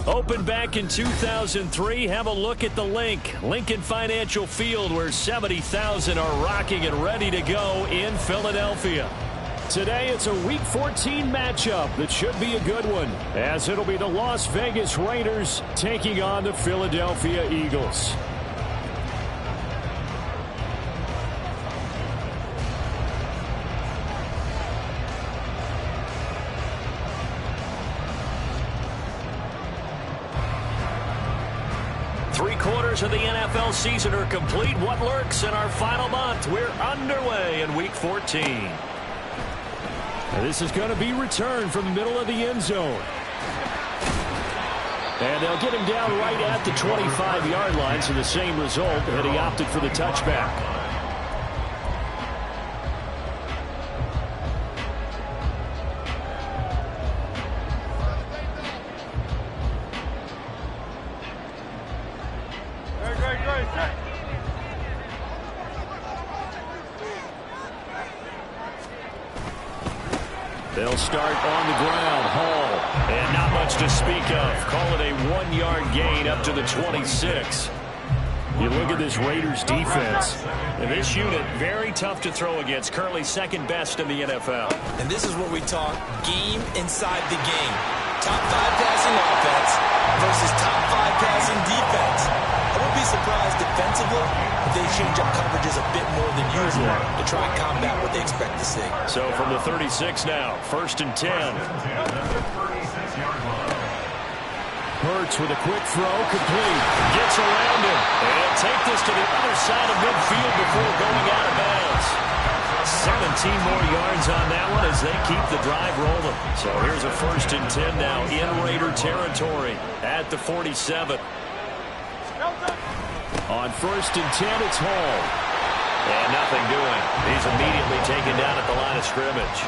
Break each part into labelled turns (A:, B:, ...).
A: Opened back in 2003, have a look at the link. Lincoln Financial Field, where 70,000 are rocking and ready to go in Philadelphia. Today, it's a Week 14 matchup that should be a good one, as it'll be the Las Vegas Raiders taking on the Philadelphia Eagles. Of the NFL season are complete. What lurks in our final month? We're underway in Week 14. This is going to be returned from the middle of the end zone. And they'll get him down right at the 25-yard line, so the same result, and he opted for the touchback. They'll start on the ground. Hall. And not much to speak of. Call it a 1-yard gain up to the 26. You look at this Raiders defense. And this unit, very tough to throw against. Currently second best in the NFL.
B: And this is what we talk game inside the game. Top 5 passing offense versus top 5 passing defense. I wouldn't be surprised defensively if they change up coverages a bit more than usual to try and combat what they expect to see.
A: So from the 36 now, 1st and 10. Hurts with a quick throw, complete. Gets around him. And take this to the other side of midfield before going out of bounds. 17 more yards on that one as they keep the drive rolling. So here's a 1st and 10 now in Raider territory at the 47. On 1st and 10, it's Hall. And nothing doing. He's immediately taken down at the line of scrimmage.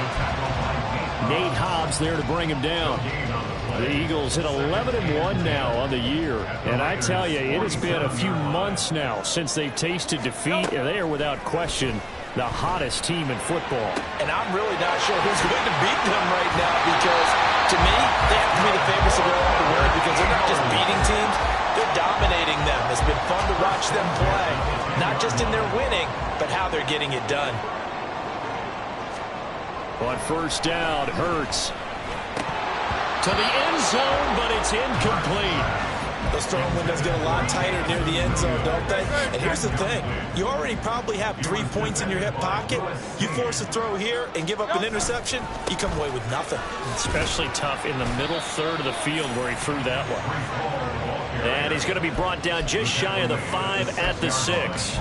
A: Nate Hobbs there to bring him down. The Eagles hit 11-1 now on the year. And I tell you, it has been a few months now since they've tasted defeat, and they are without question the hottest team in football.
B: And I'm really not sure who's going to beat them right now, because to me, they have to be the favorites to go all the way, because they're not just beating teams, they're dominating them. It's been fun to watch them play, not just in their winning, but how they're getting it done.
A: On 1st down, Hurts to the end zone, but it's incomplete.
B: Those throwing windows get a lot tighter near the end zone, don't they? And here's the thing. You already probably have 3 points in your hip pocket. You force a throw here and give up an interception, you come away with nothing.
A: Especially tough in the middle third of the field where he threw that one. And he's going to be brought down just shy of the 5 at the 6.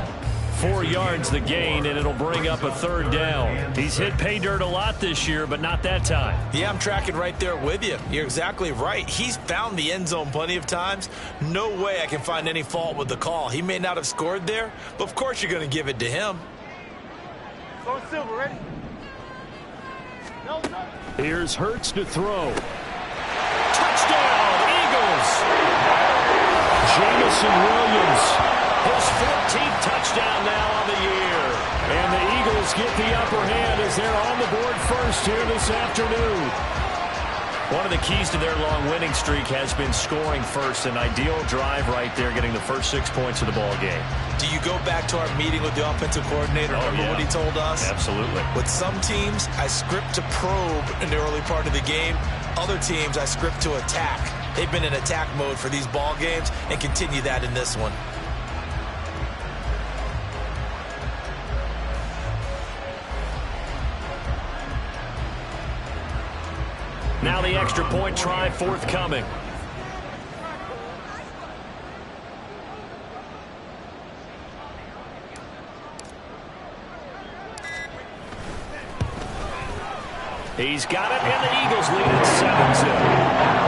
A: 4 yards the gain, and it'll bring up a 3rd down. He's hit pay dirt a lot this year, but not that time.
B: Yeah, I'm tracking right there with you. You're exactly right. He's found the end zone plenty of times. No way I can find any fault with the call. He may not have scored there, but of course you're going to give it to him.
C: Go Silver, ready?
A: Here's Hurts to throw. Touchdown, Eagles! Jamison Williams. His 14th touchdown now on the year. And the Eagles get the upper hand as they're on the board first here this afternoon. One of the keys to their long winning streak has been scoring first. An ideal drive right there, getting the first 6 points of the ball game.
B: Do you go back to our meeting with the offensive coordinator? Remember what he told us?
A: Absolutely.
B: With some teams, I script to probe in the early part of the game. Other teams, I script to attack. They've been in attack mode for these ball games and continue that in this one.
A: Now the extra point try forthcoming. He's got it, and the Eagles lead at 7-0.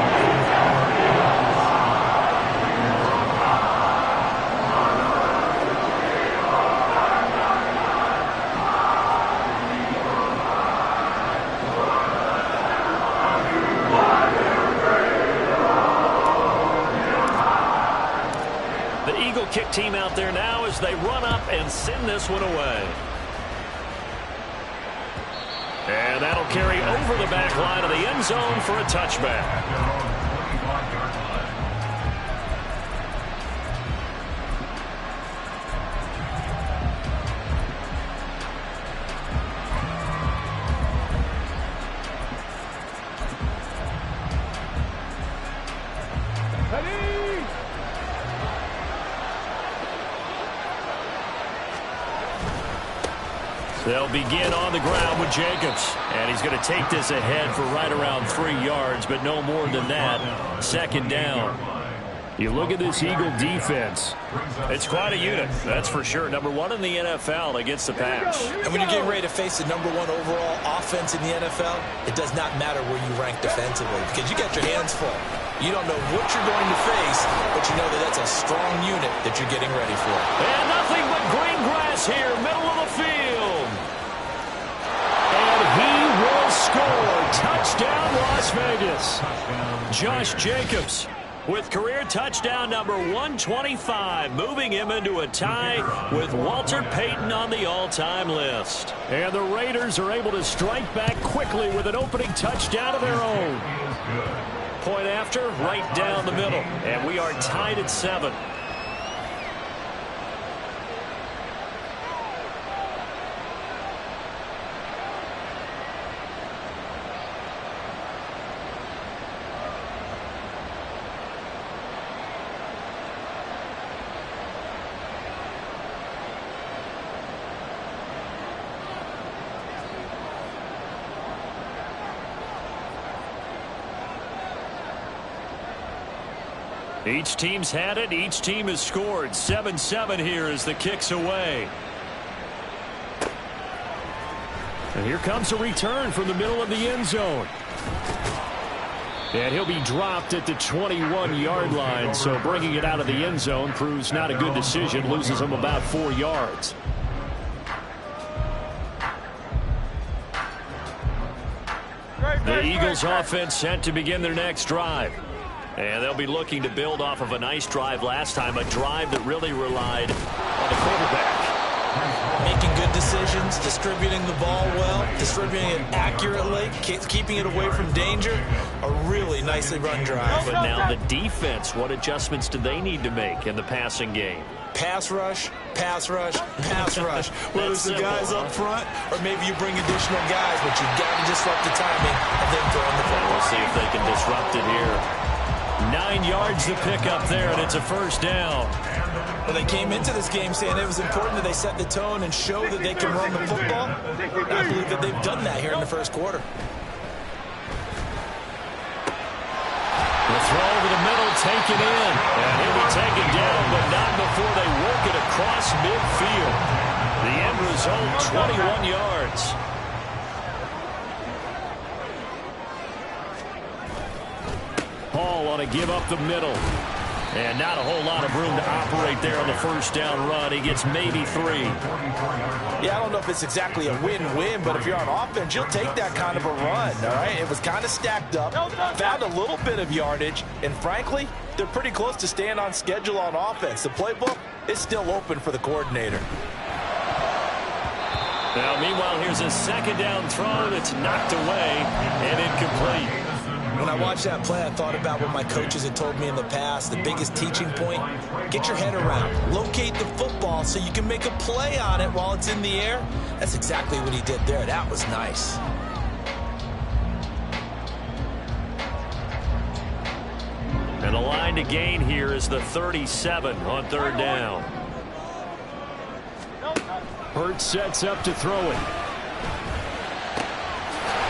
A: Kick team out there now as they run up and send this one away. And that'll carry over the back line of the end zone for a touchback. They'll begin on the ground with Jacobs. And he's going to take this ahead for right around 3 yards, but no more than that. Second down. You look at this Eagle defense. It's quite a unit, that's for sure. Number 1 in the NFL against the pass.
B: And when you're getting ready to face the number 1 overall offense in the NFL, it does not matter where you rank defensively because you got your hands full. You don't know what you're going to face, but you know that that's a strong unit that you're getting ready for.
A: And nothing but green grass here, middle of the field. And he will score. Touchdown, Las Vegas. Josh Jacobs with career touchdown number 125, moving him into a tie with Walter Payton on the all-time list. And the Raiders are able to strike back quickly with an opening touchdown of their own. Point after, right down the middle. And we are tied at 7. Each team's had it. Each team has scored. 7-7 here as the kick's away. And here comes a return from the middle of the end zone. And he'll be dropped at the 21-yard line, so bringing it out of the end zone proves not a good decision. Loses him about 4 yards. The Eagles offense set to begin their next drive. And they'll be looking to build off of a nice drive last time, a drive that really relied on the quarterback.
B: Making good decisions, distributing the ball well, distributing it accurately, keeping it away from danger. A really nicely run drive.
A: But now the defense, what adjustments do they need to make in the passing game?
B: Pass rush, pass rush, pass rush. Whether it's the guys up front or maybe you bring additional guys, but you've got to disrupt the timing and then throw in the football.
A: We'll see if they can disrupt it here. 9 yards to pick up there, and it's a first down.
B: Well, they came into this game saying it was important that they set the tone and show that they can run the football. I believe that they've done that here in the first quarter.
A: The throw over the middle, taken in. And he'll be taken down, but not before they work it across midfield. The end result, 21 yards. Hall on a give up the middle. And not a whole lot of room to operate there on the first down run. He gets maybe 3.
B: Yeah, I don't know if it's exactly a win-win, but if you're on offense, you'll take that kind of a run, all right? It was kind of stacked up, found a little bit of yardage, and frankly, they're pretty close to staying on schedule on offense. The playbook is still open for the coordinator.
A: Now, meanwhile, here's a second down throw that's knocked away and incomplete.
B: When I watched that play, I thought about what my coaches had told me in the past. The biggest teaching point, get your head around. Locate the football so you can make a play on it while it's in the air. That's exactly what he did there. That was nice.
A: And the line to gain here is the 37 on third down. Hurts sets up to throw it.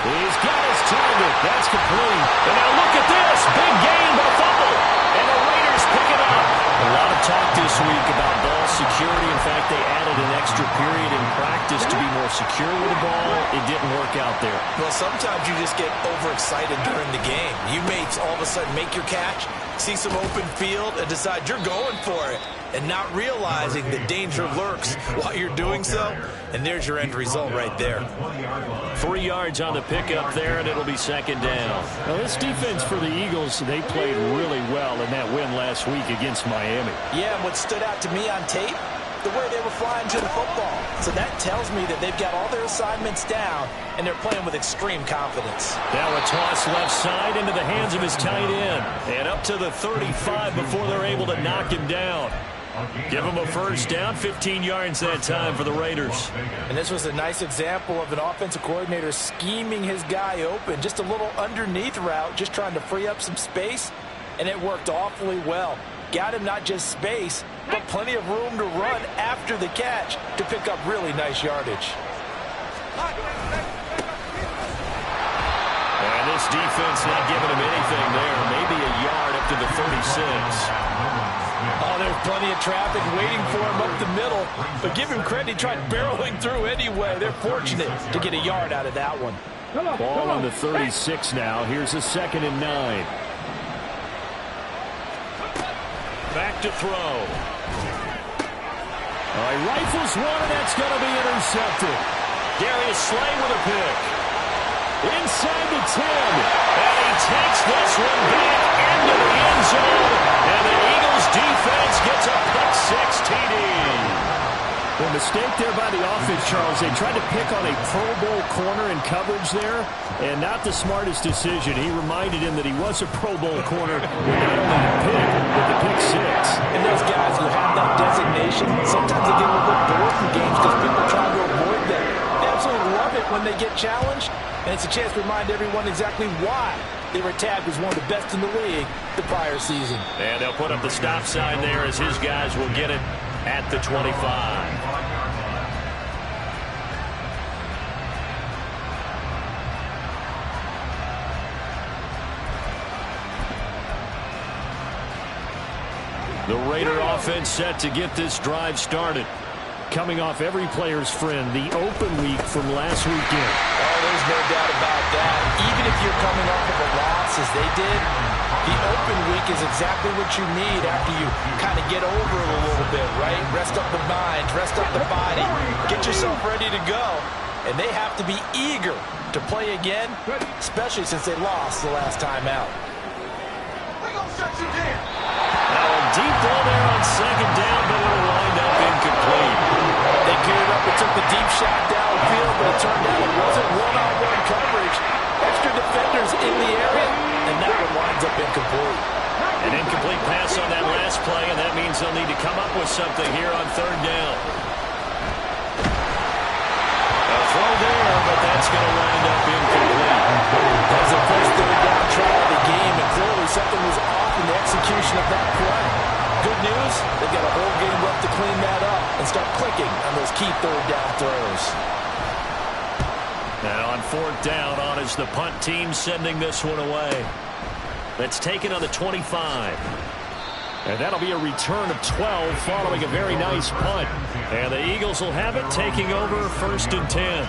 A: He's got his target. That's complete. And now look at this. Big gain, but fumble. And the Raiders pick it up. A lot of talk this week about ball security. In fact, they added an extra period in practice to be more secure with the ball. It didn't work out there.
B: Well, sometimes you just get overexcited during the game. You may all of a sudden make your catch, see some open field, and decide you're going for it, and not realizing the danger lurks while you're doing so. And there's your end result right there.
A: 3 yards on the pickup there, and it'll be second down. Now, this defense for the Eagles, they played really well in that win last week against Miami.
B: Yeah, and what stood out to me on tape, the way they were flying to the football. So that tells me that they've got all their assignments down, and they're playing with extreme confidence.
A: Now a toss left side into the hands of his tight end. And up to the 35 before they're able to knock him down. Give him a first down, 15 yards that time for the Raiders.
B: And this was a nice example of an offensive coordinator scheming his guy open. Just a little underneath route, just trying to free up some space, and it worked awfully well. Got him not just space, but plenty of room to run after the catch to pick up really nice yardage.
A: Eagles defense not giving him anything there. Maybe a yard up to the 36.
B: Oh, there's plenty of traffic waiting for him up the middle. But give him credit, he tried barreling through anyway. They're fortunate to get a yard out of that one.
A: Ball on the 36 now. Here's a 2nd and 9. Back to throw. All right, rifles one, and that's going to be intercepted. Darius Slay with a pick. Inside the 10. And he takes this one back into the end zone. And the Eagles defense gets a pick-6 TD. The mistake there by the offense, Charles, they tried to pick on a Pro Bowl corner in coverage there, and not the smartest decision. He reminded him that he was a Pro Bowl corner with not only the pick, but the pick-6.
B: And those guys who have that designation, sometimes they get a little bit bored from games because people try to avoid them. They absolutely love it when they get challenged, and it's a chance to remind everyone exactly why they were tagged as one of the best in the league the prior season.
A: And they'll put up the stop sign there as his guys will get it at the 25. The Raider offense set to get this drive started. Coming off every player's friend, the open week from last weekend.
B: Oh, there's no doubt about that. Even if you're coming off of a loss as they did, the open week is exactly what you need after you kind of get over it a little bit, right? Rest up the mind, rest up the body, get yourself ready to go. And they have to be eager to play again, especially since they lost the last time out.
A: Now a deep ball there on 2nd down, but it'll wind up incomplete.
B: They geared up and took the deep shot downfield, but it turned out it wasn't one-on-one coverage. Extra defenders in the area, and that one winds up incomplete.
A: An incomplete pass on that last play, and that means they'll need to come up with something here on 3rd down. A throw there, but that's going to wind up incomplete.
B: That was the first 3rd down try of the game, and clearly something was off in the execution of that play. Good news, they've got a whole game left to clean that up and start clicking on those key 3rd down throws.
A: Now on 4th down, on is the punt team sending this one away. That's taken on the 25. And that'll be a return of 12 following a very nice punt. And the Eagles will have it, taking over 1st and 10.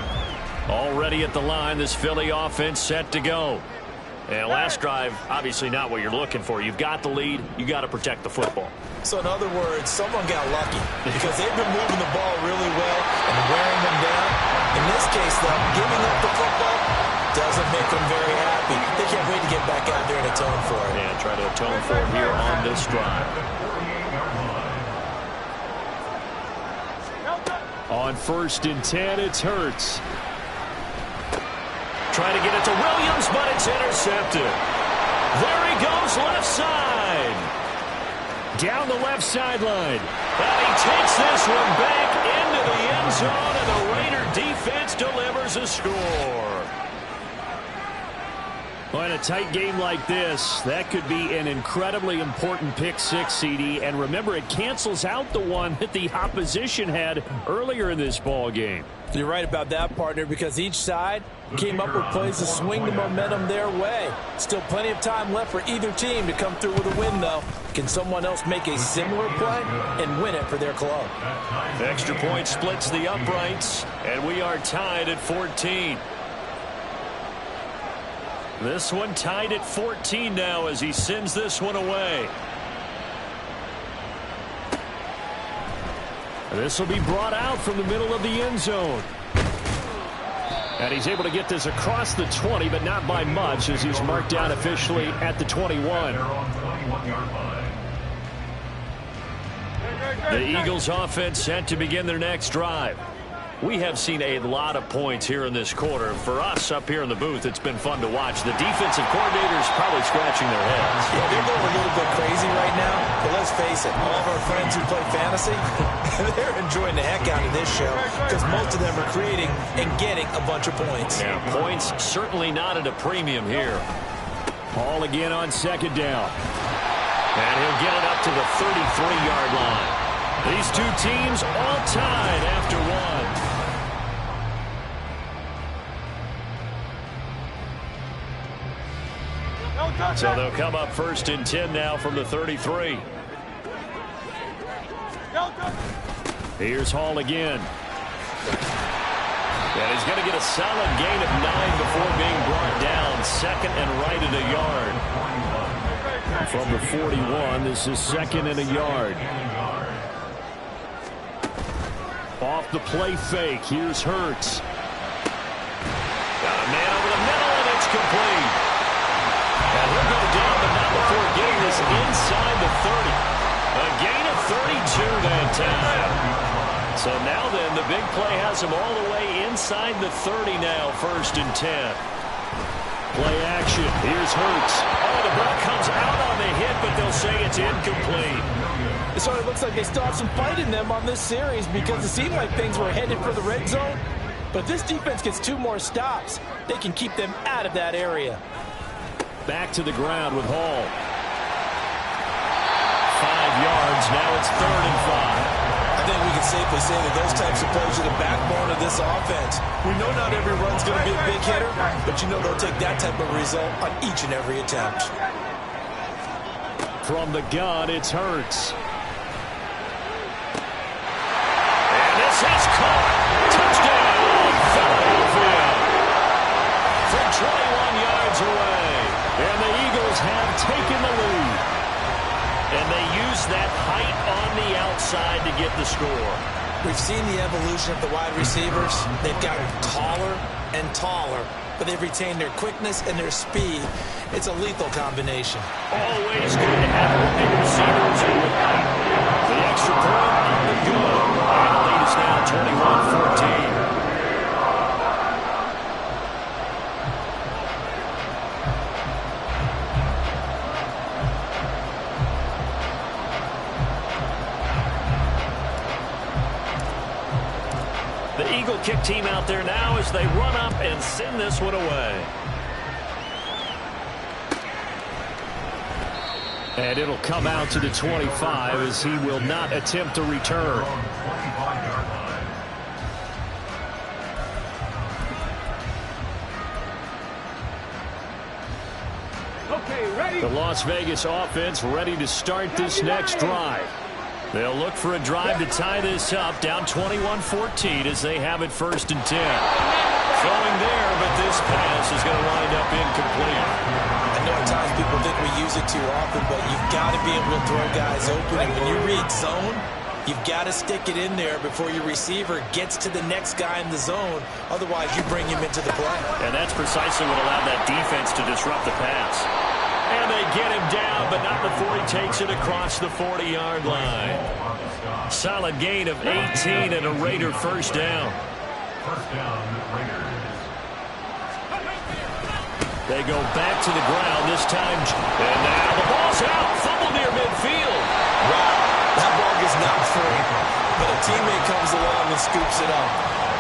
A: Already at the line, this Philly offense set to go. And last drive, obviously not what you're looking for. You've got the lead. You got to protect the football.
B: So in other words, someone got lucky because they've been moving the ball really well and wearing them down. In this case, though, giving up the football doesn't make them very happy. They can't wait to get back out there and atone for it.
A: And try to atone for it here on this drive. On 1st and 10, it's Hurts. Trying to get it to Williams, but it's intercepted. There he goes, left side. Down the left sideline. And he takes this one back into the end zone, and the Raider defense delivers a score. Well, in a tight game like this, that could be an incredibly important pick-6, CD. And remember, it cancels out the one that the opposition had earlier in this ball game.
B: You're right about that, partner, because each side came up with plays to swing the momentum their way. Still plenty of time left for either team to come through with a win, though. Can someone else make a similar play and win it for their club?
A: Extra point splits the uprights, and we are tied at 14. This one tied at 14 now as he sends this one away. This will be brought out from the middle of the end zone. And he's able to get this across the 20, but not by much as he's marked down officially at the 21. The Eagles offense set to begin their next drive. We have seen a lot of points here in this quarter. For us up here in the booth, it's been fun to watch. The defensive coordinators probably scratching their heads.
B: Yeah, they're going a little bit crazy right now. But let's face it, all of our friends who play fantasy, they're enjoying the heck out of this show because most of them are creating and getting a bunch of points.
A: Yeah, points certainly not at a premium here. Ball again on 2nd down. And he'll get it up to the 33-yard line. These two teams all tied after one. So they'll come up 1st and 10 now from the 33. Here's Hall again. And he's going to get a solid gain of 9 before being brought down. 2nd and right at a yard. From the 41, this is 2nd and a yard. Off the play fake. Here's Hurts. Got a man over the middle, and it's complete. And he'll go down, but not before getting this inside the 30. A gain of 32 that time. So now then, the big play has him all the way inside the 30 now, 1st and 10. Play action. Here's Hurts. Oh, the ball comes out on the hit, but they'll say it's incomplete.
B: So it looks like they still have some fight in them on this series because it seemed like things were headed for the red zone. But if this defense gets 2 more stops, they can keep them out of that area.
A: Back to the ground with Hall. 5 yards. Now it's 3rd and 5.
B: I think we can safely say that those types of plays are the backbone of this offense. We know not every run's going to be a big hitter, but you know they'll take that type of result on each and every attempt.
A: From the gun, it's Hurts. And this is caught. Touchdown, Philadelphia. From 21 yards away. And the Eagles have taken the lead. And they use that height on the outside to get the score.
B: We've seen the evolution of the wide receivers. They've gotten taller and taller, but they've retained their quickness and their speed. It's a lethal combination.
A: Always good to have wide receivers with height. The extra point on the good. And the lead is now 21-14. The Eagle kick team out there now as they run up and send this one away. And it'll come out to the 25 as he will not attempt a return.
C: Okay, ready?
A: The Las Vegas offense ready to start this next drive. They'll look for a drive to tie this up, down 21-14 as they have it 1st and 10. Throwing there, but this pass is going to wind up incomplete.
B: I know at times people think we use it too often, but you've got to be able to throw guys open. And when you read zone, you've got to stick it in there before your receiver gets to the next guy in the zone. Otherwise, you bring him into the play.
A: And that's precisely what allowed that defense to disrupt the pass. And they get him down, but not before he takes it across the 40-yard line. Solid gain of 18 and a Raider 1st down. They go back to the ground this time. And now the ball's out. Fumble near midfield.
B: Wow, that ball gets knocked free. But a teammate comes along and scoops it up.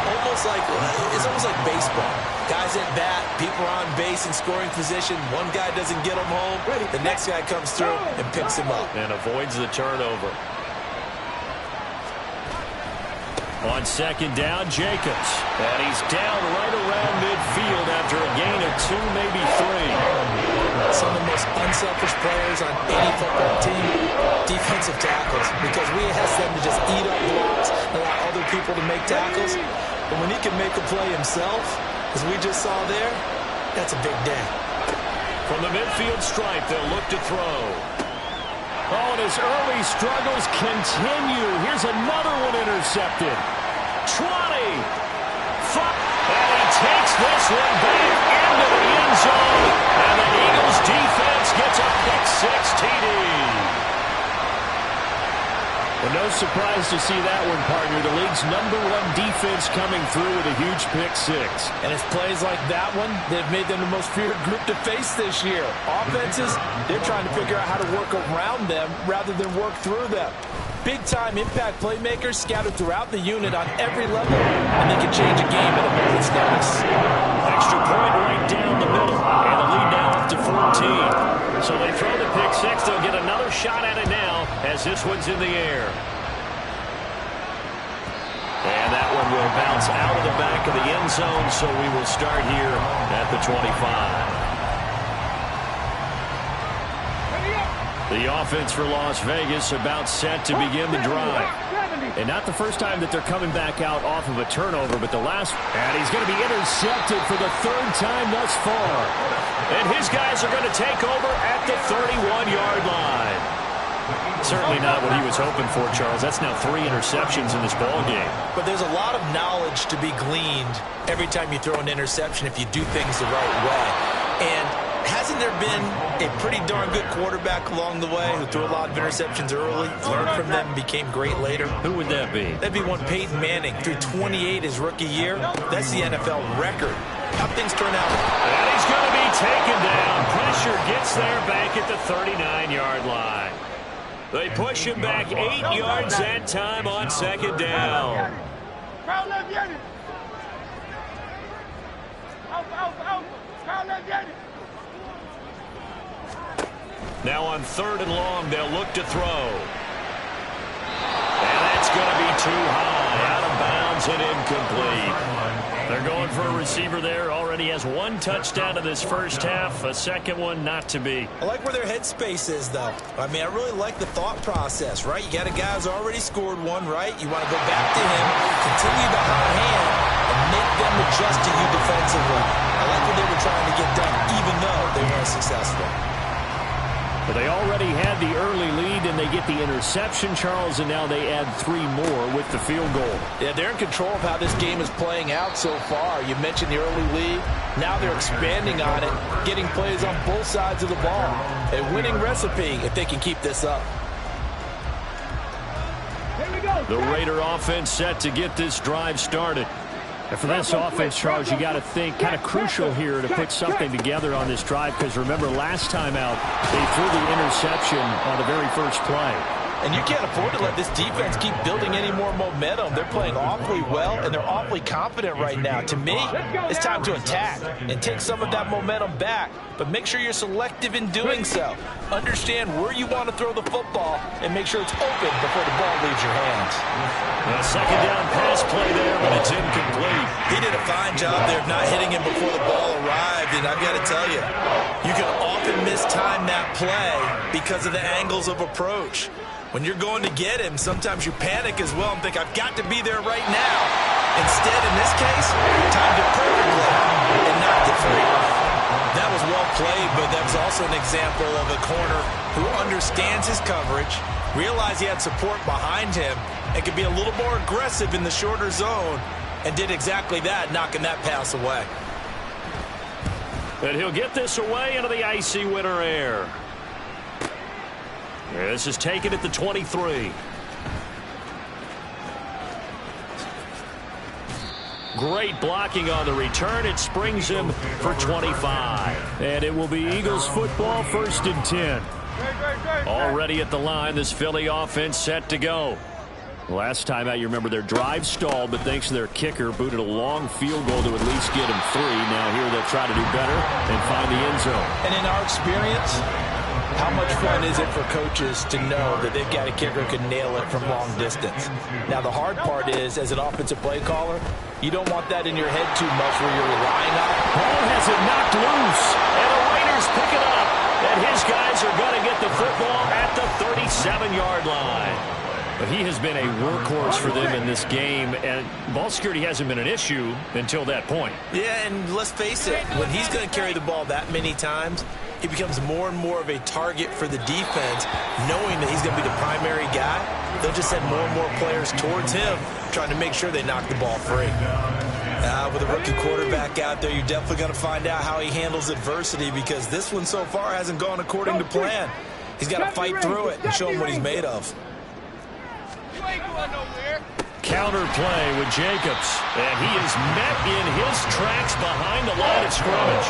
B: It's almost like baseball. Guys at bat, people are on base in scoring position. One guy doesn't get him home. The next guy comes through and picks him up.
A: And avoids the turnover. On 2nd down, Jacobs. And he's down right around midfield after a gain of 2, maybe 3.
B: Some of the most unselfish players on any football team, defensive tackles, because we ask them to just eat up blocks and allow other people to make tackles. But when he can make a play himself, as we just saw there, that's a big day.
A: From the midfield stripe, they'll look to throw. Oh, and his early struggles continue. Here's another one intercepted. 20. And he takes this one back into the end zone. And the Eagles defense gets a pick-6 TD. Well, no surprise to see that one, partner. The league's #1 defense coming through with a huge pick-6.
B: And it's plays like that one that have made them the most feared group to face this year. Offenses, they're trying to figure out how to work around them rather than work through them. Big-time impact playmakers scattered throughout the unit on every level, and they can change a game at a moment's notice.
A: Extra point right down the middle, and the lead now up to 14. So they throw the pick-6. They'll get another shot at it now as this one's in the air. And that one will bounce out of the back of the end zone, so we will start here at the 25. The offense for Las Vegas about set to begin the drive. And not the first time that they're coming back out off of a turnover, but the last. And he's going to be intercepted for the third time thus far. And his guys are going to take over at the 31-yard line. Certainly not what he was hoping for, Charles. That's now 3 interceptions in this ball game.
B: But there's a lot of knowledge to be gleaned every time you throw an interception if you do things the right way. And hasn't there been a pretty darn good quarterback along the way who threw a lot of interceptions early, learned from them, and became great later?
A: Who would that be?
B: That'd be one Peyton Manning. Threw 28 his rookie year. That's the NFL record. How things turn out.
A: And he's going to be taken down. Pressure gets there back at the 39-yard line. They push him back 8 yards that time on second down. Now on 3rd and long, they'll look to throw. And that's going to be too high. Out of bounds and incomplete. They're going for a receiver there. Already has 1 touchdown in this first half. A second one not to be.
B: I like where their headspace is, though. I mean, I really like the thought process, right? You got a guy who's already scored one, right? You want to go back to him, continue the hot hand, and make them adjust to you defensively. I like what they were trying to get done, even though they weren't successful.
A: Well, they already had the early lead, and they get the interception, Charles, and now they add 3 more with the field goal.
D: Yeah, they're in control of how this game is playing out so far. You mentioned the early lead. Now they're expanding on it, getting plays on both sides of the ball. A winning recipe if they can keep this up.
A: The Raider offense set to get this drive started. And for this offense, Charles, you got to think kind of crucial here to put something together on this drive, because remember last time out they threw the interception on the very first play.
D: And you can't afford to let this defense keep building any more momentum. They're playing awfully well, and they're awfully confident right now. To me, it's time to attack and take some of that momentum back, but make sure you're selective in doing so. Understand where you want to throw the football and make sure it's open before the ball leaves your hands.
A: A second down pass play there, but it's incomplete.
B: He did a fine job there of not hitting him before the ball arrived, and I've got to tell you, you can often mistime that play because of the angles of approach. When you're going to get him, sometimes you panic as well and think, I've got to be there right now. Instead, in this case, timed it perfectly and knocked it free. That was well played, but that was also an example of a corner who understands his coverage, realized he had support behind him, and could be a little more aggressive in the shorter zone, and did exactly that, knocking that pass away.
A: And he'll get this away into the icy winter air. This is taken at the 23. Great blocking on the return. It springs him for 25. And it will be Eagles football, 1st and 10. Already at the line, this Philly offense set to go. Last time out, you remember their drive stalled, but thanks to their kicker, booted a long field goal to at least get him 3. Now here they'll try to do better and find the end zone.
D: And in our experience, how much fun is it for coaches to know that they've got a kicker who can nail it from long distance? Now, the hard part is, as an offensive play caller, you don't want that in your head too much where you're relying on it.
A: Ball has it knocked loose, and the Raiders pick it up. And his guys are going to get the football at the 37-yard line. But he has been a workhorse for them in this game, and ball security hasn't been an issue until that point.
B: Yeah, and let's face it, when he's going to carry the ball that many times, he becomes more and more of a target for the defense, knowing that he's going to be the primary guy. They'll just send more and more players towards him, trying to make sure they knock the ball free. With a rookie quarterback out there, you're definitely going to find out how he handles adversity, because this one so far hasn't gone according to plan. He's got to fight through it and show him what he's made of.
A: Counter play with Jacobs, and he is met in his tracks behind the line of scrimmage.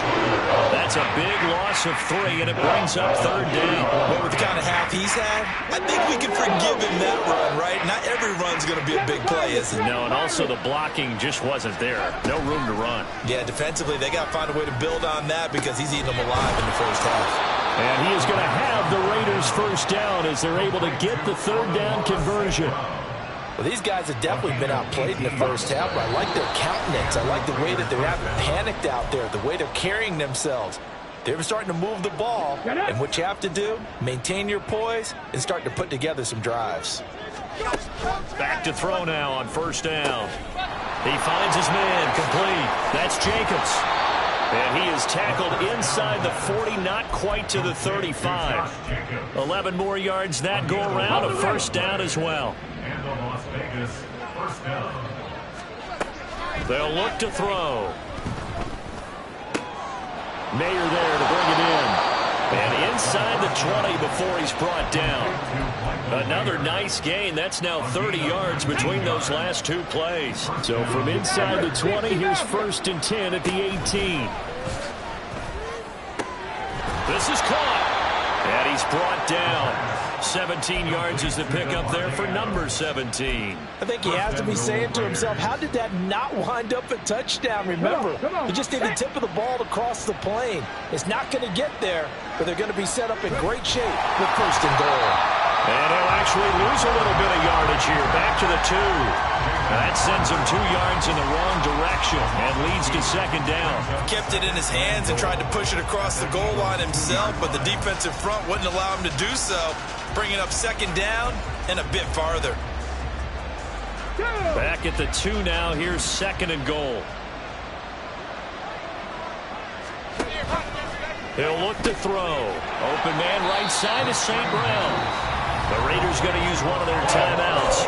A: That's a big loss of 3, and it brings up 3rd down.
B: But with the kind of half he's had, I think we can forgive him that run, right? Not every run's going to be a big play, is it?
A: No, and also the blocking just wasn't there. No room to run.
B: Yeah, defensively, they got to find a way to build on that, because he's eating them alive in the first half.
A: And he is going to have the Raiders' 1st down as they're able to get the 3rd down conversion.
D: Well, these guys have definitely been outplayed in the first half, but I like their countenance. I like the way that they haven't panicked out there, the way they're carrying themselves. They're starting to move the ball, and what you have to do, maintain your poise and start to put together some drives.
A: Back to throw now on first down. He finds his man, complete. That's Jacobs. And he is tackled inside the 40, not quite to the 35. 11 more yards that go around, a first down as well. They'll look to throw. Mayer there to bring it in. And inside the 20 before he's brought down. Another nice gain. That's now 30 yards between those last two plays. So from inside the 20, here's 1st and 10 at the 18. This is caught. And he's brought down. 17 yards is the pickup there for number 17.
D: I think he has to be saying to himself, how did that not wind up a touchdown? Remember, he just did the tip of the ball to cross the plane. It's not going to get there, but they're going to be set up in great shape with 1st and goal.
A: And he'll actually lose a little bit of yardage here. Back to the 2. That sends him 2 yards in the wrong direction and leads to 2nd down.
B: Kept it in his hands and tried to push it across the goal line himself, but the defensive front wouldn't allow him to do so. Bringing up 2nd down and a bit farther.
A: Back at the 2 now. Here's 2nd and goal. He'll look to throw. Open man right side is St. Brown. The Raiders going to use one of their timeouts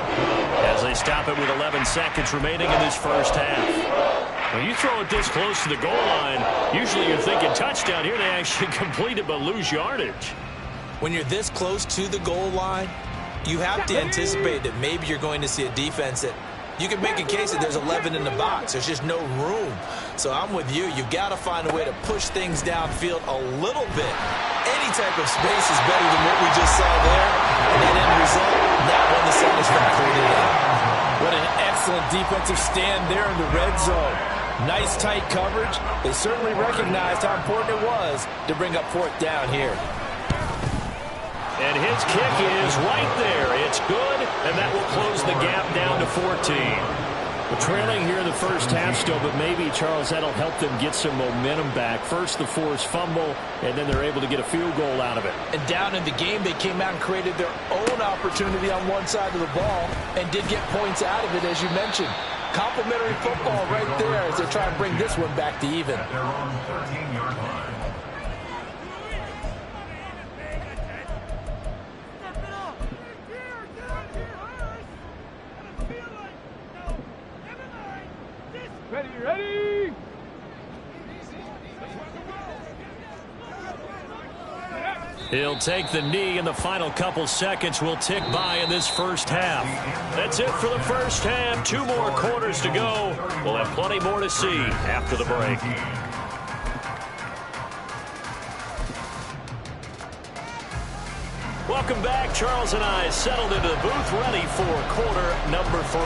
A: as they stop it with 11 seconds remaining in this first half. When you throw it this close to the goal line, usually you're thinking touchdown. Here they actually complete it but lose yardage.
B: When you're this close to the goal line, you have to anticipate that maybe you're going to see a defense that you can make a case that there's 11 in the box. There's just no room. So I'm with you. You've got to find a way to push things downfield a little bit. Any type of space is better than what we just saw there. And that end result, not when the sun is completed out.
D: What an excellent defensive stand there in the red zone. Nice tight coverage. They certainly recognized how important it was to bring up 4th down here.
A: And his kick is right there. It's good, and that will close the gap down to 14. We're trailing here in the first half still, but maybe, Charles, that'll help them get some momentum back. First, the forced fumble, and then they're able to get a field goal out of it.
D: And down in the game, they came out and created their own opportunity on one side of the ball and did get points out of it, as you mentioned. Complimentary football right there as they try and bring this one back to even.
E: They're on the 13-yard line.
C: Ready?
A: He'll take the knee, and the final couple seconds will tick by in this first half. That's it for the first half. 2 more quarters to go. We'll have plenty more to see after the break. Welcome back. Charles and I settled into the booth, ready for quarter number 3.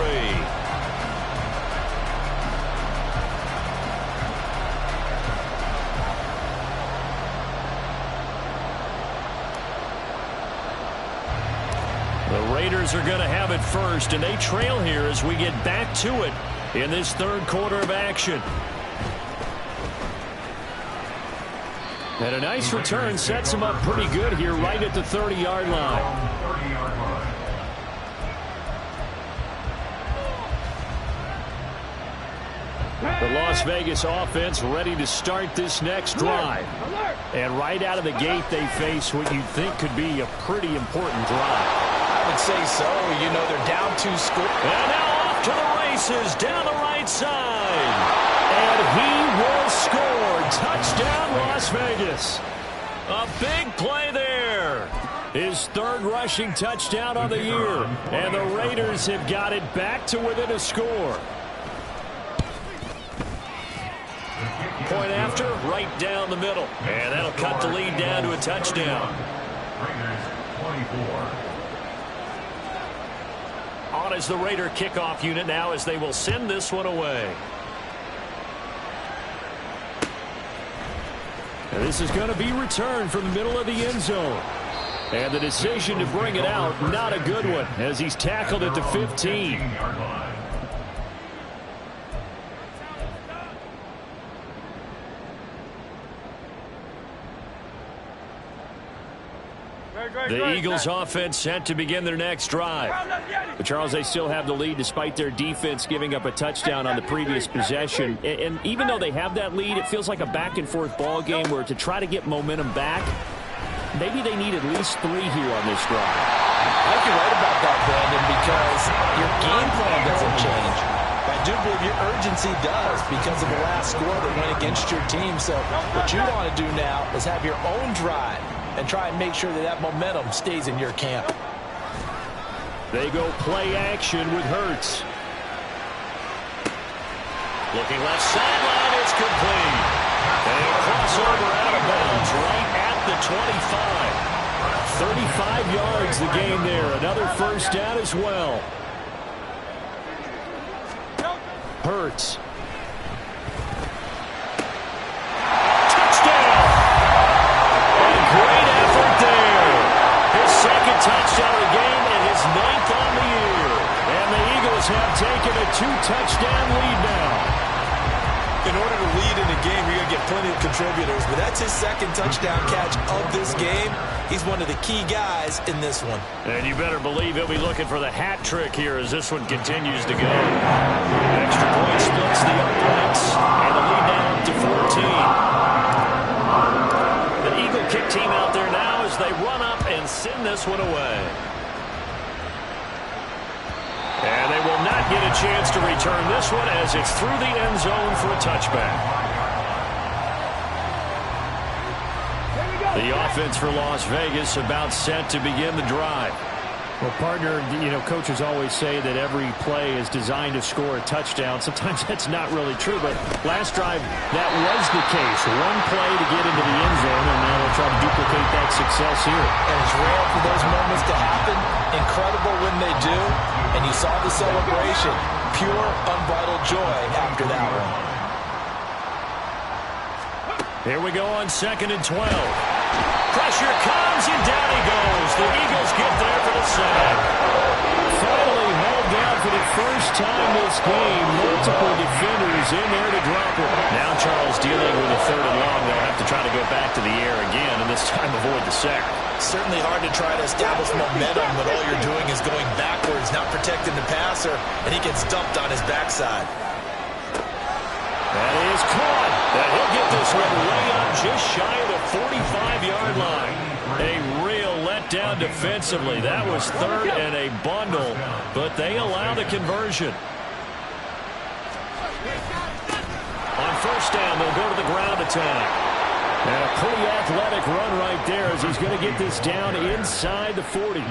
A: The Raiders are going to have it first, and they trail here as we get back to it in this 3rd quarter of action. And a nice return sets them up pretty good here right at the 30-yard line. The Las Vegas offense ready to start this next drive. And right out of the gate, they face what you'd think could be a pretty important drive.
D: I would say so. You know, they're down 2 scores.
A: And now off to the races down the right side. And he will score. Touchdown, Las Vegas. A big play there. His 3rd rushing touchdown of the year. And the Raiders have got it back to within a score. Point after, right down the middle. And that'll cut the lead down to a touchdown.
E: Raiders 24.
A: On as the Raider kickoff unit now as they will send this one away. And this is going to be returned from the middle of the end zone. And the decision to bring it out, not a good one, as he's tackled at the 15. The Eagles offense set to begin their next drive. But Charles, they still have the lead despite their defense giving up a touchdown on the previous possession. And even though they have that lead, it feels like a back-and-forth ball game where to try to get momentum back, maybe they need at least 3 here on this drive.
D: I think you're right about that, Brandon, because your game plan doesn't change. I do believe your urgency does because of the last score that went against your team. So what you want to do now is have your own drive and try and make sure that that momentum stays in your camp.
A: They go play action with Hurts. Looking left sideline, it's complete. A crossover out of bounds right at the 25. 35 yards the gain there. Another first down as well. Hurts. Touchdown! A great effort there. His second touchdown of the game and his 9th on the year. And the Eagles have taken a 2-touchdown lead now.
B: In order to lead in a game, you're going to get plenty of contributors, but that's his second touchdown catch of this game. He's one of the key guys in this one.
A: And you better believe he'll be looking for the hat trick here as this one continues to go. Extra point splits the uprights, and the lead now up to 14. The Eagle kick team out there now as they run up and send this one away. And they will not get a chance to return this one as it's through the end zone for a touchback. The offense for Las Vegas about set to begin the drive.
F: Well, partner, coaches always say that every play is designed to score a touchdown. Sometimes that's not really true, but last drive, that was the case. One play to get into the end zone, and now they'll try to duplicate that success here.
D: And it's rare for those moments to happen. Incredible when they do. And you saw the celebration. Pure, unbridled joy after that one.
A: Here we go on 2nd and 12. Pressure comes, and down he goes. The Eagles get there for the sack. Finally held down for the first time this game. Multiple defenders in there to drop it. Now Charles dealing with a 3rd and long. They'll have to try to go back to the air again, and this time avoid the sack.
B: Certainly hard to try to establish momentum when all you're doing is going backwards, not protecting the passer, and he gets dumped on his backside.
A: That is caught. That he'll get this one way up just shy of the 45-yard line. A real letdown defensively. That was 3rd and a bundle, but they allow the conversion. On 1st down, they'll go to the ground attack. And a pretty athletic run right there as he's going to get this down inside the 40.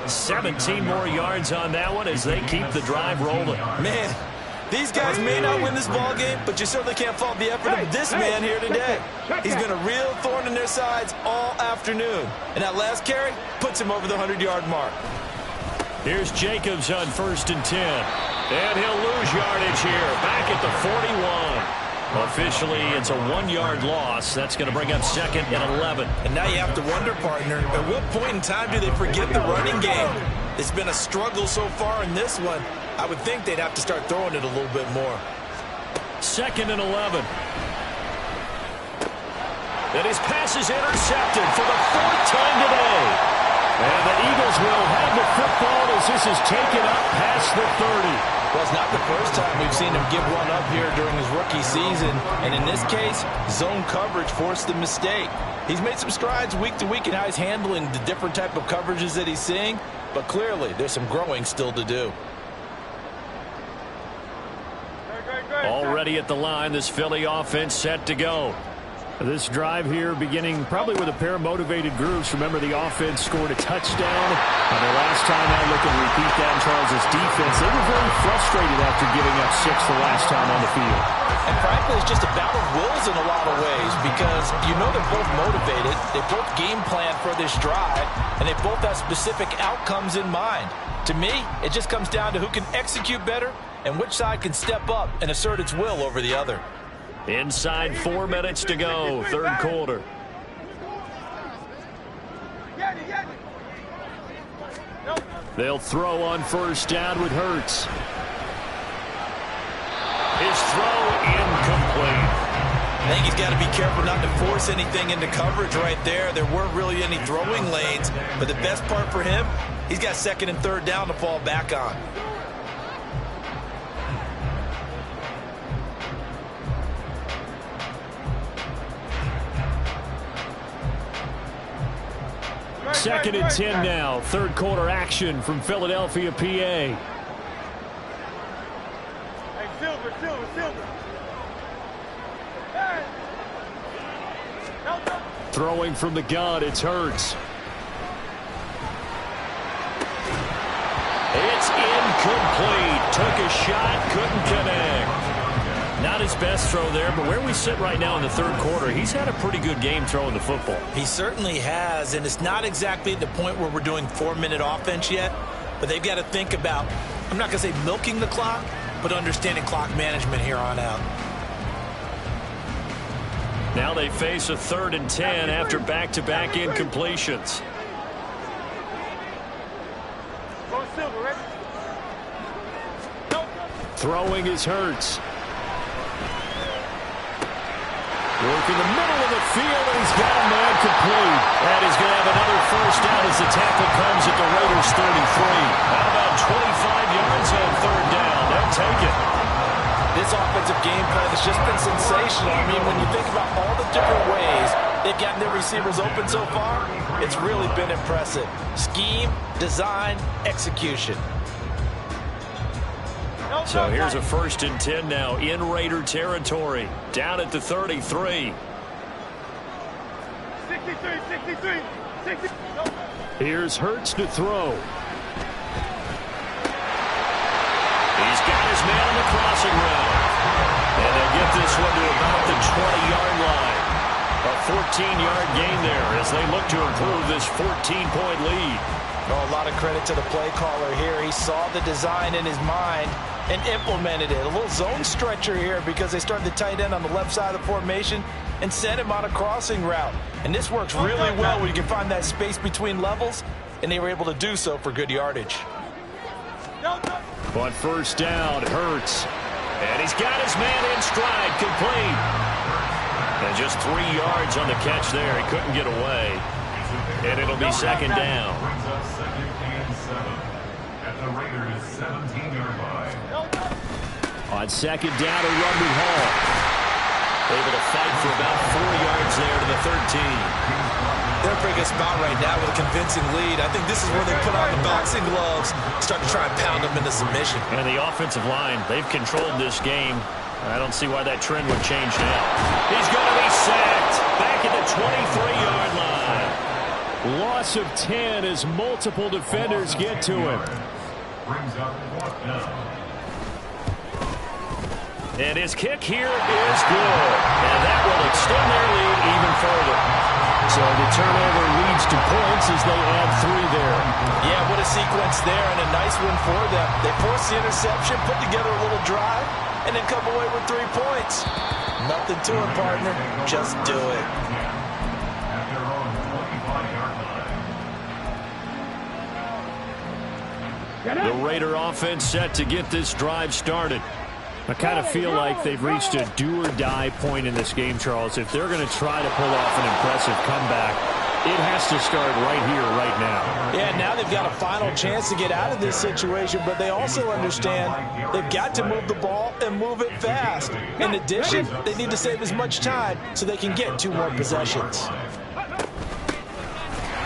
A: 17 more yards on that one as they keep the drive rolling.
B: Man, these guys may not win this ball game, but you certainly can't fault the effort of this man here today. He's been a real thorn in their sides all afternoon. And that last carry puts him over the 100-yard mark.
A: Here's Jacobs on 1st and 10. And he'll lose yardage here. Back at the 41. Officially, it's a 1-yard loss. That's going to bring up 2nd and 11.
B: And now you have to wonder, partner, at what point in time do they forget the running game? It's been a struggle so far in this one. I would think they'd have to start throwing it a little bit more.
A: 2nd and 11. And his pass is intercepted for the 4th time today. And the Eagles will have the football as this is taken up past the 30.
D: Well, it's not the first time we've seen him give one up here during his rookie season. And in this case, zone coverage forced the mistake. He's made some strides week to week in how he's handling the different type of coverages that he's seeing. But clearly, there's some growing still to do.
A: Already at the line, this Philly offense set to go.
F: This drive here beginning probably with a pair of motivated groups. Remember, the offense scored a touchdown. The last time I look and repeat that in Charles' defense, they were very frustrated after giving up 6 the last time on the field.
D: And frankly, it's just a battle of wills in a lot of ways because you know they're both motivated. They both game plan for this drive, and they both have specific outcomes in mind. To me, it just comes down to who can execute better and which side can step up and assert its will over the other.
A: Inside 4 minutes to go, 3rd quarter. They'll throw on 1st down with Hurts. His throw incomplete.
B: I think he's got to be careful not to force anything into coverage right there. There weren't really any throwing lanes, but the best part for him, he's got second and third down to fall back on.
F: Second and 10 now. Third quarter action from Philadelphia, PA.
C: Hey, Silver. Hey.
F: Throwing from the gun, it's Hurts. It's incomplete. Took a shot, couldn't connect. Not his best throw there, but where we sit right now in the third quarter, he's had a pretty good game throwing the football.
B: He certainly has, and it's not exactly at the point where we're doing 4-minute offense yet, but they've got to think about, I'm not going to say milking the clock, but understanding clock management here on out.
F: Now they face a 3rd and 10 after back-to-back incompletions.
C: Go Silver, ready?
F: Throwing is Hurts. Work in the middle of the field, and he's got a man complete. And he's going to have another first down as the tackle comes at the Raiders' 33. How about 25 yards on 3rd down? They'll take it.
B: This offensive game plan has just been sensational. I mean, when you think about all the different ways they've gotten their receivers open so far, it's really been impressive. Scheme, design, execution.
F: So here's a 1st and 10 now in Raider territory. Down at the 33.
C: 63.
F: Here's Hurts to throw. He's got his man on the crossing route. And they get this one to about the 20-yard line. A 14-yard gain there as they look to improve this 14-point lead.
B: Oh, a lot of credit to the play caller here. He saw the design in his mind and implemented it. A little zone stretcher here because they started the tight end on the left side of the formation and sent him on a crossing route. And this works really well when you can find that space between levels, and they were able to do so for good yardage.
F: On 1st down, Hurts. And he's got his man in stride, complete. And just 3 yards on the catch there. He couldn't get away. And it'll be 2nd down. On 2nd down, a run to Hall. Able to fight for about 4 yards there to the 13.
B: They're in a pretty good spot right now with a convincing lead. I think this is where they put on the boxing gloves, start to try and pound them into submission.
F: And the offensive line, they've controlled this game. I don't see why that trend would change now. He's going to be sacked back at the 23-yard line. Loss of 10 as multiple defenders get to him. And his kick here is good. And that will extend their lead even further. So the turnover leads to points as they add 3 there.
B: Yeah, what a sequence there, and a nice win for them. They forced the interception, put together a little drive, and then come away with 3 points. Nothing to it, partner. Just do it.
F: The Raider offense set to get this drive started. I kind of feel like they've reached a do-or-die point in this game, Charles. If they're going to try to pull off an impressive comeback, it has to start right here, right now.
B: Yeah, now they've got a final chance to get out of this situation, but they also understand they've got to move the ball and move it fast. In addition, they need to save as much time so they can get 2 more possessions.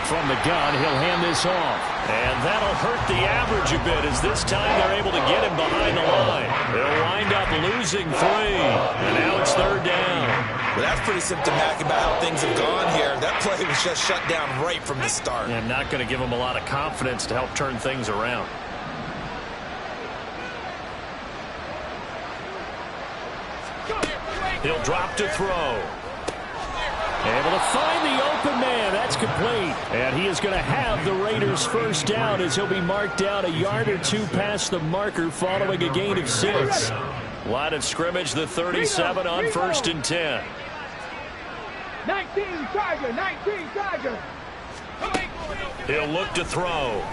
F: From the gun, he'll hand this off. And that'll hurt the average a bit as this time they're able to get him behind the line. They'll wind up losing 3. And now it's 3rd down.
B: Well, that's pretty symptomatic about how things have gone here. That play was just shut down right from the start.
F: And not going to give them a lot of confidence to help turn things around. He'll drop to throw. Able to find the open man. That's complete. And he is going to have the Raiders' first down as he'll be marked down a yard or 2 past the marker following a gain of 6. Line of scrimmage, the 37 on 1st and 10.
C: 19 Charger.
F: He'll look to throw.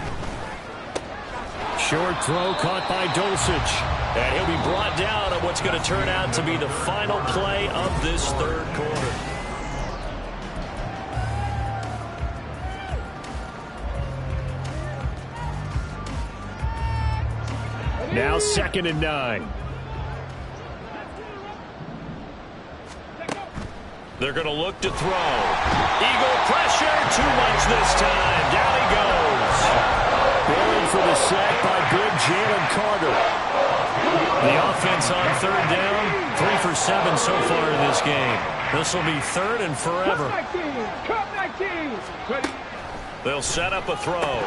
F: Short throw caught by Dulcich.
A: And he'll be brought down on what's going to turn out to be the final play of this third quarter.
F: Now 2nd and 9.
A: They're going to look to throw. Eagle pressure, too much this time. Down he goes.
F: Going for the sack by big Jalen Carter.
A: The offense on 3rd down, 3 for 7 so far in this game. This will be 3rd and forever.
C: Cut 19. Ready.
A: They'll set up a throw.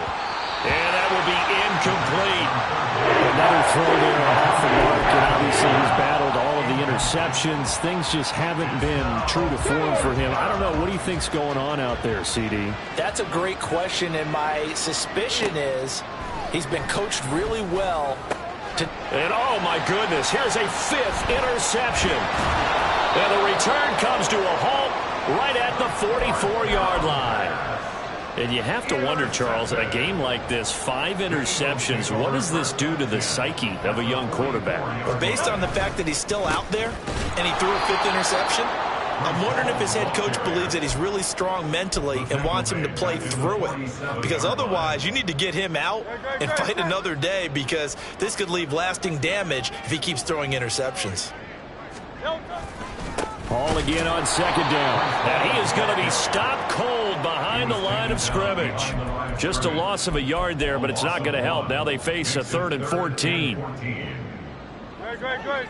A: And that will be incomplete.
F: Another throw there off the mark, and obviously he's battled all of the interceptions. Things just haven't been true to form for him. I don't know. What do you think's going on out there, CD?
D: That's a great question, and my suspicion is he's been coached really well.
A: And oh my goodness, here's a 5th interception. And the return comes to a halt right at the 44-yard line. And you have to wonder, Charles, in a game like this, 5 interceptions, what does this do to the psyche of a young quarterback?
D: Well, based on the fact that he's still out there and he threw a 5th interception, I'm wondering if his head coach believes that he's really strong mentally and wants him to play through it. Because otherwise, you need to get him out and fight another day, because this could leave lasting damage if he keeps throwing interceptions.
F: Ball again on 2nd down.
A: And he is going to be stopped cold behind the line of scrimmage. Just a loss of a yard there, but it's not going to help. Now they face a 3rd and 14.
F: They're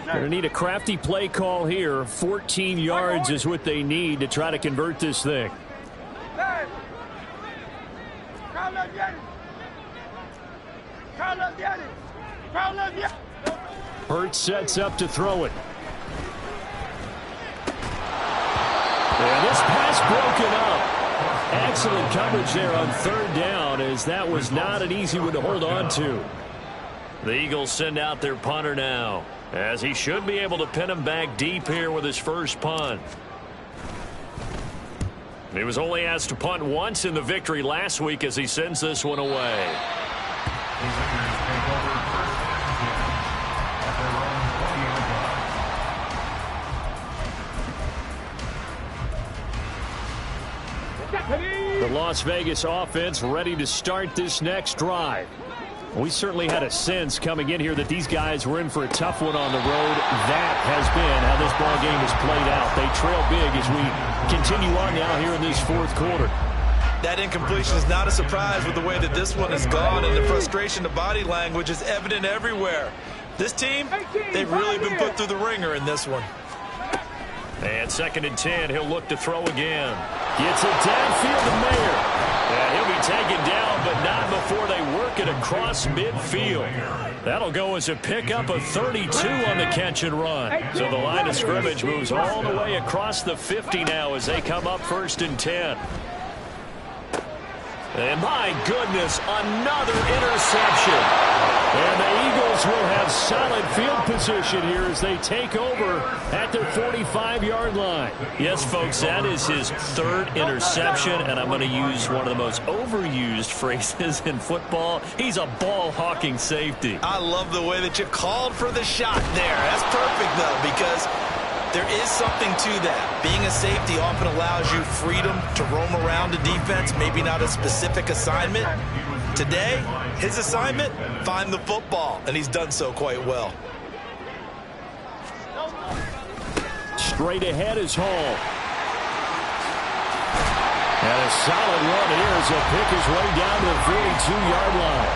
F: going to need a crafty play call here. 14 yards is what they need to try to convert this thing. Hurts sets up to throw it. And this pass broken up. Excellent coverage there on 3rd down, as that was not an easy one to hold on to.
A: The Eagles send out their punter now, as he should be able to pin him back deep here with his first punt. He was only asked to punt once in the victory last week as he sends this one away.
F: The Las Vegas offense ready to start this next drive. We certainly had a sense coming in here that these guys were in for a tough one on the road. That has been how this ball game has played out. They trail big as we continue on now here in this 4th quarter.
D: That incompletion is not a surprise with the way that this one has gone, and the frustration, the body language is evident everywhere. This team, they've really been put through the ringer in this one.
A: And 2nd and 10, he'll look to throw again.
F: Gets it downfield to Mayer.
A: And he'll be taken down, but not before they work it across midfield. That'll go as a pickup of 32 on the catch and run. So the line of scrimmage moves all the way across the 50 now as they come up 1st and 10. And my goodness, another interception. And the Eagles will have solid field position here as they take over at their 45-yard line. Yes, folks, that is his 3rd interception, and I'm going to use one of the most overused phrases in football. He's a ball-hawking safety.
D: I love the way that you called for the shot there. That's perfect, though, because there is something to that. Being a safety often allows you freedom to roam around the defense, maybe not a specific assignment. Today, his assignment, find the football, and he's done so quite well.
F: Straight ahead is Hall. And a solid run here as he'll pick his way down to the 42-yard line.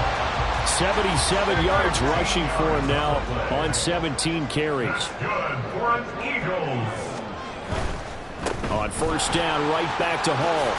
F: 77 yards rushing for him now on 17 carries.
E: Good for an Eagles.
F: On 1st down, right back to Hall.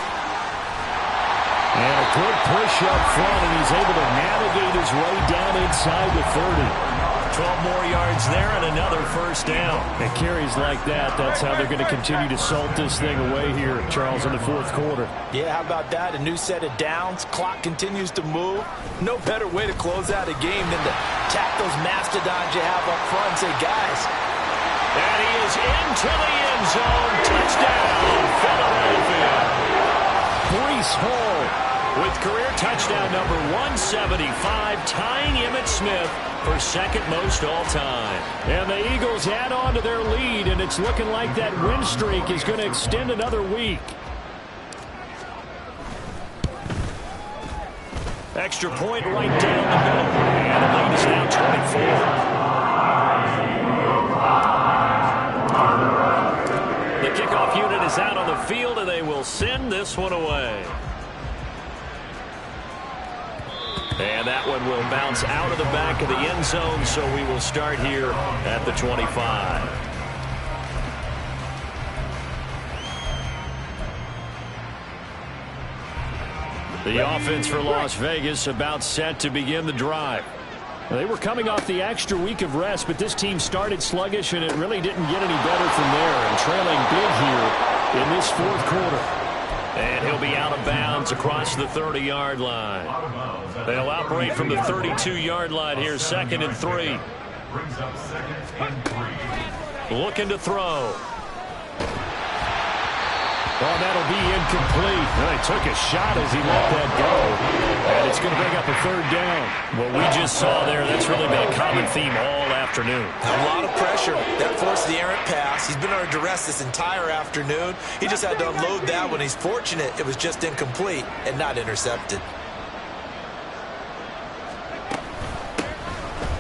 F: And a good push up front, and he's able to navigate his way down inside the 30.
A: 12 more yards there and another 1st down.
F: And carries like that, that's how they're going to continue to salt this thing away here, Charles, in the 4th quarter.
D: Yeah, how about that? A new set of downs. Clock continues to move. No better way to close out a game than to tap those mastodons you have up front and say, guys.
A: And he is into the end zone. Touchdown, Philadelphia.
F: Breece Hall
A: with career touchdown number 175, tying Emmitt Smith for second most all time.
F: And the Eagles add on to their lead, and it's looking like that win streak is going to extend another week.
A: Extra point right down the middle, and the lead is now 24. The kickoff unit is out on the field, and they will send this one away. And that one will bounce out of the back of the end zone, so we will start here at the 25. The offense for Las Vegas about set to begin the drive.
F: They were coming off the extra week of rest, but this team started sluggish, and it really didn't get any better from there, and trailing big here in this fourth quarter.
A: And he'll be out of bounds across the 30-yard line. They'll operate from the 32-yard line here, 2nd and 3. Looking to throw.
F: Oh, that'll be incomplete. Well, he took a shot as he let that go. And it's going to bring up a 3rd down.
A: What we just saw there, that's really been a common theme all afternoon.
B: A lot of pressure. That forced the errant pass. He's been under duress this entire afternoon. He just had to unload that one. He's fortunate it was just incomplete and not intercepted.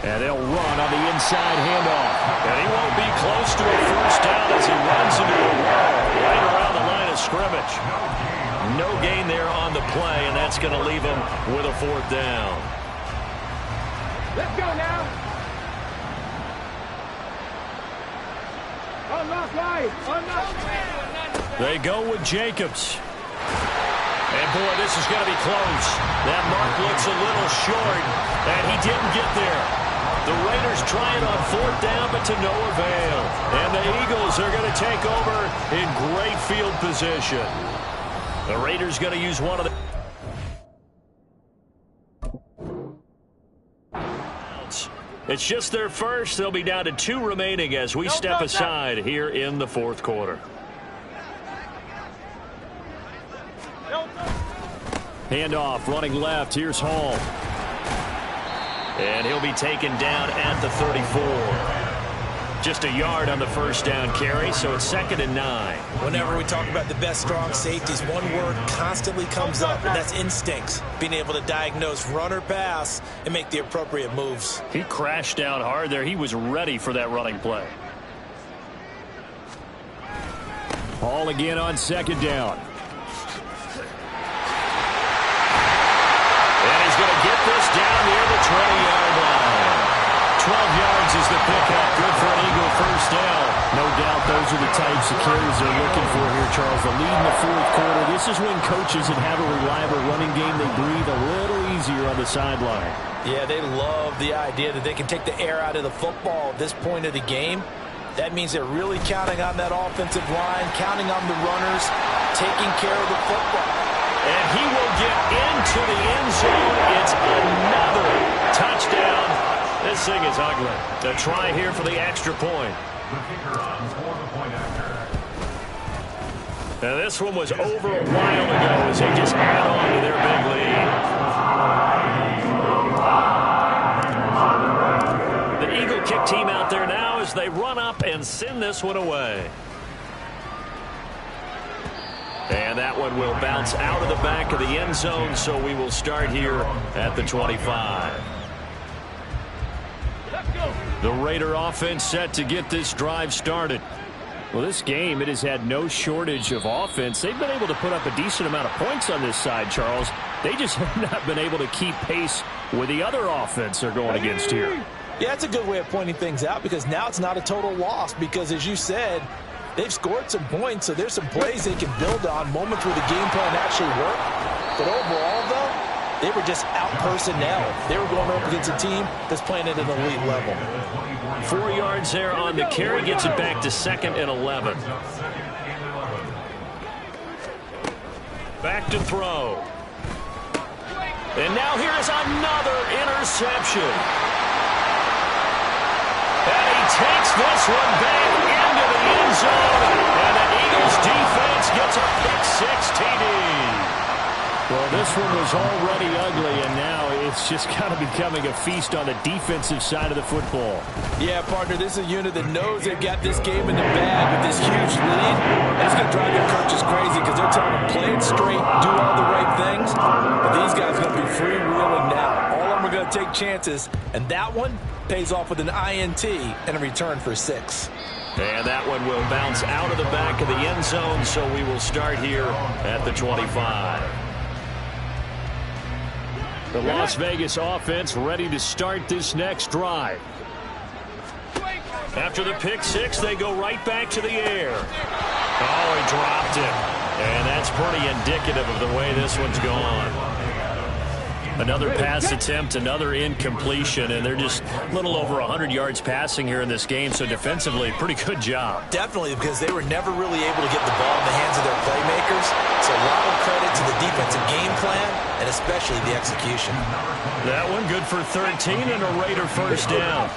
F: And they'll run on the inside handoff.
A: And he won't be close to a first down as he runs into a wall right around the line of scrimmage. No gain there on the play, and that's going to leave him with a 4th down.
C: Let's go now. Unlock line. Unlock.
A: They go with Jacobs. And, boy, this is going to be close. That mark looks a little short, and he didn't get there. The Raiders trying on 4th down, but to no avail. And the Eagles are going to take over in great field position. The Raiders going to use one of the... It's just their first. They'll be down to 2 remaining as we step aside here in the 4th quarter.
F: Handoff, running left. Here's Hall.
A: And he'll be taken down at the 34. Just a yard on the first down carry, so it's 2nd and 9.
B: Whenever we talk about the best strong safeties, one word constantly comes up, and that's instincts. Being able to diagnose run or pass and make the appropriate moves.
F: He crashed down hard there. He was ready for that running play. Hall again on 2nd down.
A: And he's going to get this down near the 20-yard line. 12 yards is the pickup. Good for an Eagle first down.
F: No doubt those are the types of carries they're looking for here, Charles. The lead in the 4th quarter. This is when coaches that have a reliable running game, they breathe a little easier on the sideline.
B: Yeah, they love the idea that they can take the air out of the football at this point of the game. That means they're really counting on that offensive line, counting on the runners, taking care of the football.
A: And he will get into the end zone. It's another touchdown. This thing is ugly. A try here for the extra point. And this one was over a while ago as they just add on to their big lead. The Eagle kick team out there now as they run up and send this one away. And that one will bounce out of the back of the end zone, so we will start here at the 25.
F: The Raider offense set to get this drive started. Well, this game, it has had no shortage of offense. They've been able to put up a decent amount of points on this side, Charles. They just have not been able to keep pace with the other offense they're going against here.
B: Yeah, that's a good way of pointing things out because now it's not a total loss because, as you said, they've scored some points, so there's some plays they can build on, moments where the game plan actually worked. But overall, though, they were just out-personnel. They were going up against a team that's playing at an elite level.
A: 4 yards there on the carry, gets it back to 2nd and 11. Back to throw. And now here is another interception. And he takes this one back into the end zone. And the Eagles defense gets a pick-6 TD.
F: Well, this one was was already ugly, and now it's just kind of becoming a feast on the defensive side of the football.
D: Yeah, partner, this is a unit that knows they've got this game in the bag with this huge lead. And it's going to drive their coaches crazy because they're telling them play it straight, do all the right things. But these guys are going to be freewheeling now. All of them are going to take chances, and that one pays off with an INT and a return for 6.
A: And that one will bounce out of the back of the end zone, so we will start here at the 25.
F: The Las Vegas offense ready to start this next drive.
A: After the pick 6, they go right back to the air. Oh, he dropped it. And that's pretty indicative of the way this one's gone. Another pass attempt, another incompletion, and they're just a little over 100 yards passing here in this game, so defensively, pretty good job.
B: Definitely, because they were never really able to get the ball in the hands of their playmakers, so a lot of credit to the defensive game plan, and especially the execution.
A: That one good for 13 and a Raider first down.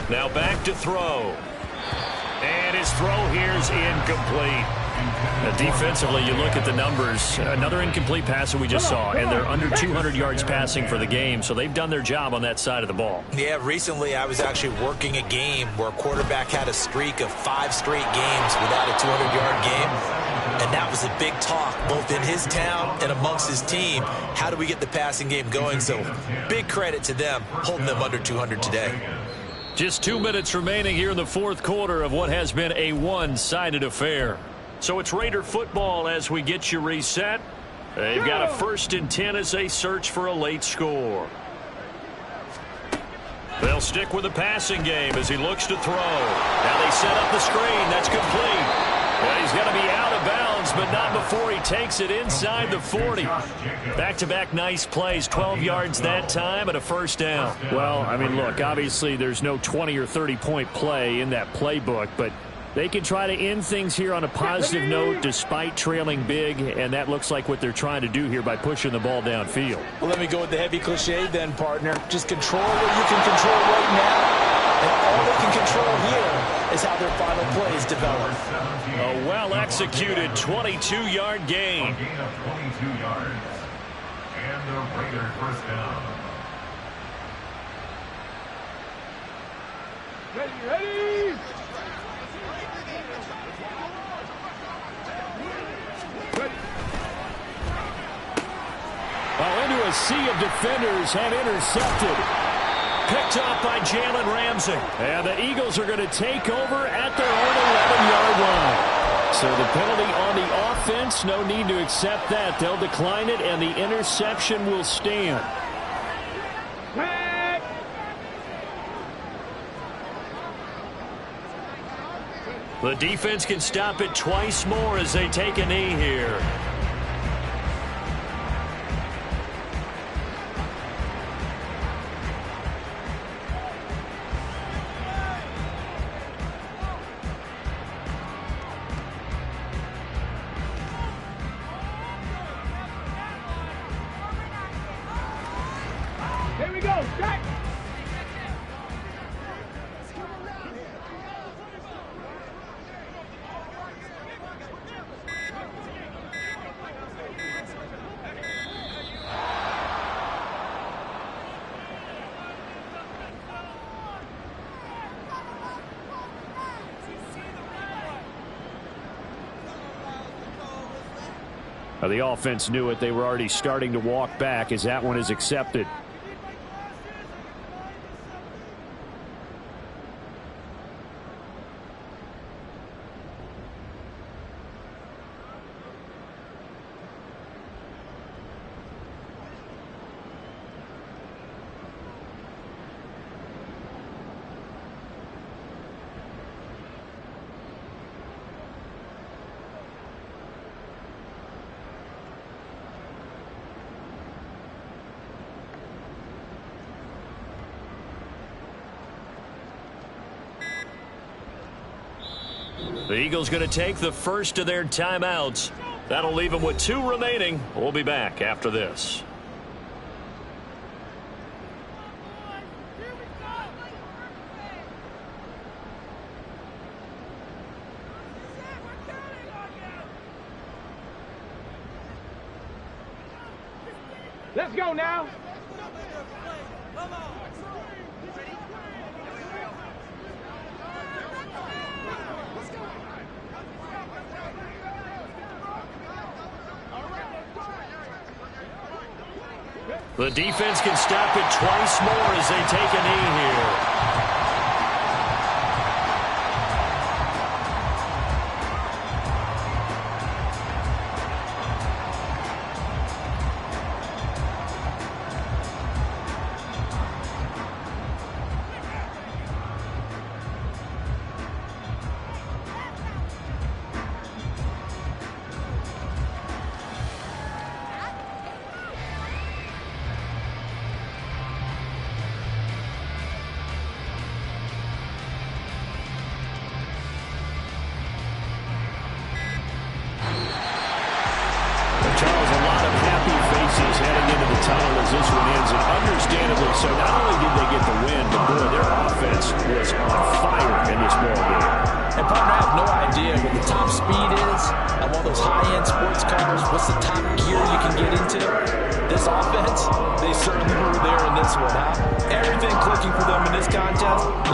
A: Now back to throw. And his throw here is incomplete. Defensively, you look at the numbers. Another incomplete pass that we just saw, and they're under 200 yards passing for the game, so they've done their job on that side of the ball.
B: Yeah, recently I was actually working a game where a quarterback had a streak of 5 straight games without a 200-yard game, and that was a big talk both in his town and amongst his team. How do we get the passing game going? So big credit to them holding them under 200 today.
A: Just 2 minutes remaining here in the fourth quarter of what has been a one-sided affair. So it's Raider football as we get you reset. They've got a 1st and 10 as they search for a late score. They'll stick with the passing game as he looks to throw. Now they set up the screen. That's complete. Well, he's going to be out of bounds, but not before he takes it inside the 40. Back-to-back nice plays, 12 yards that time and a first down.
F: Well, I mean, look, obviously there's no 20 or 30-point play in that playbook, but they can try to end things here on a positive note despite trailing big, and that looks like what they're trying to do here by pushing the ball downfield.
D: Well, let me go with the heavy cliche then, partner. Just control what you can control right now, and all they can control here is how their final plays develop.
A: A well-executed 22-yard gain.
E: A gain of 22 yards. And the Raiders first down.
C: Ready!
F: Well, into a sea of defenders and intercepted.
A: Picked off by Jalen Ramsey.
F: And the Eagles are going to take over at their own 11-yard line. So the penalty on the offense, no need to accept that. They'll decline it, and the interception will stand.
A: The defense can stop it twice more as they take a knee here.
C: Here we go, Jack!
F: The offense knew it. They were already starting to walk back as that one is accepted.
A: The Eagles going to take the first of their timeouts. That'll leave them with 2 remaining. We'll be back after this.
C: Let's go now.
A: The defense can stop it twice more as they take a knee here. Heading into the tunnel as this one ends, and understandably so. Not only did they get the win, but boy, their offense was on fire in this ball game.
D: And partner, I have no idea what the top speed is on one of those high-end sports cars. What's the top gear you can get into? This offense, they certainly were there in this one, huh? Everything clicking for them in this contest.